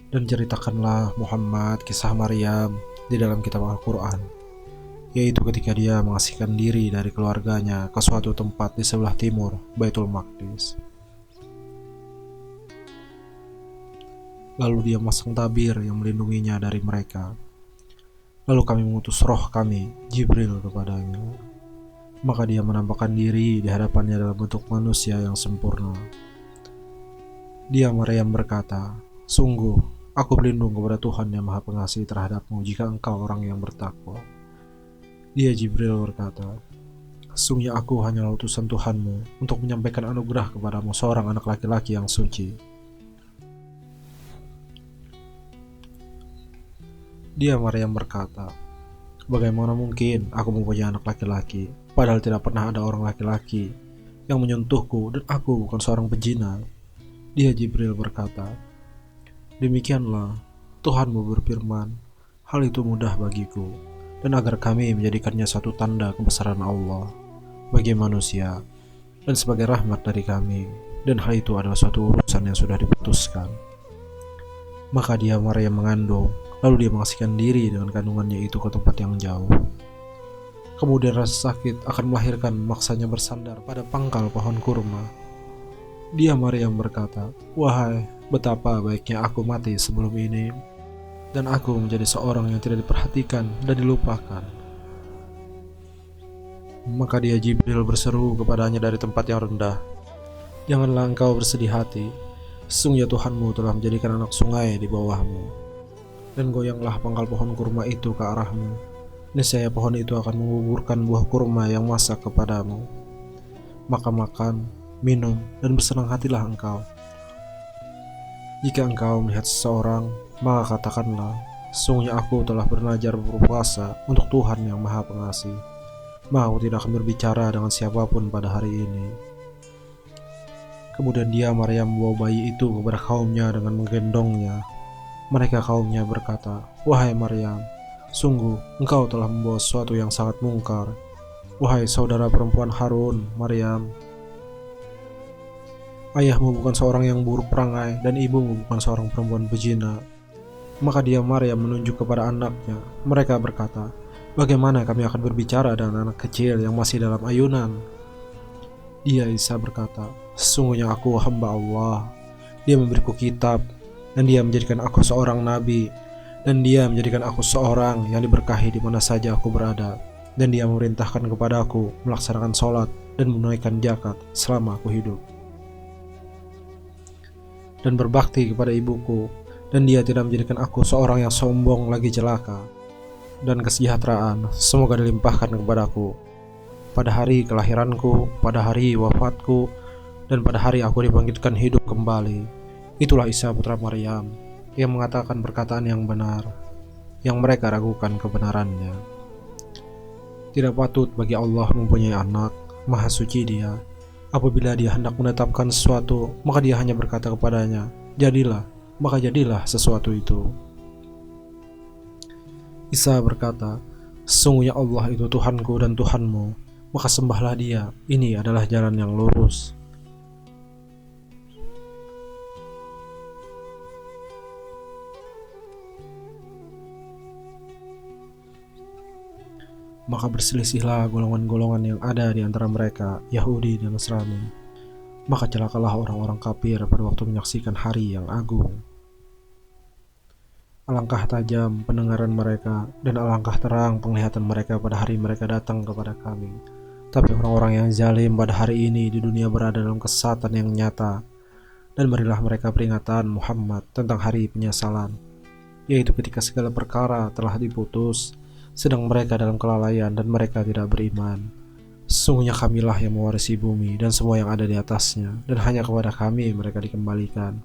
Dan ceritakanlah Muhammad kisah Maryam di dalam kitab Al-Quran, yaitu ketika dia mengasihkan diri dari keluarganya ke suatu tempat di sebelah timur Baitul Maqdis. Lalu dia memasang tabir yang melindunginya dari mereka. Lalu kami mengutus roh kami, Jibril, kepadanya. Maka dia menampakkan diri di hadapannya dalam bentuk manusia yang sempurna. Dia Maryam berkata, "Sungguh, aku berlindung kepada Tuhan yang Maha Pengasih terhadapmu jika engkau orang yang bertakwa." Dia Jibril berkata, "Sesungguhnya aku hanyalah utusan Tuhanmu untuk menyampaikan anugerah kepadamu seorang anak laki-laki yang suci." Dia Maryam berkata, "Bagaimana mungkin aku mempunyai anak laki-laki, padahal tidak pernah ada orang laki-laki yang menyentuhku dan aku bukan seorang pezina." Dia Jibril berkata, "Demikianlah Tuhanmu berfirman, hal itu mudah bagiku, dan agar kami menjadikannya satu tanda kebesaran Allah bagi manusia dan sebagai rahmat dari kami, dan hal itu adalah suatu urusan yang sudah diputuskan." Maka dia Maryam mengandung, lalu dia mengasihkan diri dengan kandungannya itu ke tempat yang jauh. Kemudian rasa sakit akan melahirkan maksanya bersandar pada pangkal pohon kurma. Dia Maryam berkata, "Wahai, betapa baiknya aku mati sebelum ini, dan aku menjadi seorang yang tidak diperhatikan dan dilupakan." Maka dia Jibril berseru kepadanya dari tempat yang rendah, "Janganlah engkau bersedih hati, sesungguhnya Tuhanmu telah menjadikan anak sungai di bawahmu." Dan goyanglah pangkal pohon kurma itu ke arahmu. Niscaya pohon itu akan menggugurkan buah kurma yang masak kepadamu. Maka makan, minum, dan bersenang hatilah engkau. Jika engkau melihat seseorang, maka katakanlah, "Sesungguhnya aku telah bernazar berpuasa untuk Tuhan yang Maha Pengasih. Maka aku tidak akan berbicara dengan siapapun pada hari ini." Kemudian dia Maryam membawa bayi itu kepada kaumnya dengan menggendongnya. Mereka kaumnya berkata, "Wahai Maryam, sungguh engkau telah membawa sesuatu yang sangat mungkar. Wahai saudara perempuan Harun, Maryam, ayahmu bukan seorang yang buruk perangai dan ibumu bukan seorang perempuan pezina." Maka dia Maryam menunjuk kepada anaknya. Mereka berkata, "Bagaimana kami akan berbicara dengan anak kecil yang masih dalam ayunan?" Dia Isa berkata, "Sesungguhnya aku hamba Allah. Dia memberiku kitab, dan dia menjadikan aku seorang nabi, dan dia menjadikan aku seorang yang diberkahi di mana saja aku berada, dan dia memerintahkan kepada aku melaksanakan sholat dan menunaikan zakat selama aku hidup, dan berbakti kepada ibuku, dan dia tidak menjadikan aku seorang yang sombong lagi celaka, dan kesejahteraan semoga dilimpahkan kepadaku pada hari kelahiranku, pada hari wafatku, dan pada hari aku dibangkitkan hidup kembali." Itulah Isa putra Maryam yang mengatakan perkataan yang benar, yang mereka ragukan kebenarannya. Tidak patut bagi Allah mempunyai anak, Maha Suci Dia. Apabila Dia hendak menetapkan sesuatu, maka Dia hanya berkata kepadanya, "Jadilah," maka jadilah sesuatu itu. Isa berkata, "Sesungguhnya Allah itu Tuhanku dan Tuhanmu, maka sembahlah Dia. Ini adalah jalan yang lurus." Maka berselisihlah golongan-golongan yang ada di antara mereka, Yahudi dan Nasrani. Maka celakalah orang-orang kafir pada waktu menyaksikan hari yang agung. Alangkah tajam pendengaran mereka, dan alangkah terang penglihatan mereka pada hari mereka datang kepada kami. Tapi orang-orang yang zalim pada hari ini di dunia berada dalam kesesatan yang nyata. Dan berilah mereka peringatan Muhammad tentang hari penyesalan, yaitu ketika segala perkara telah diputus, sedang mereka dalam kelalaian dan mereka tidak beriman. Sesungguhnya kamilah yang mewarisi bumi dan semua yang ada di atasnya, dan hanya kepada kami mereka dikembalikan.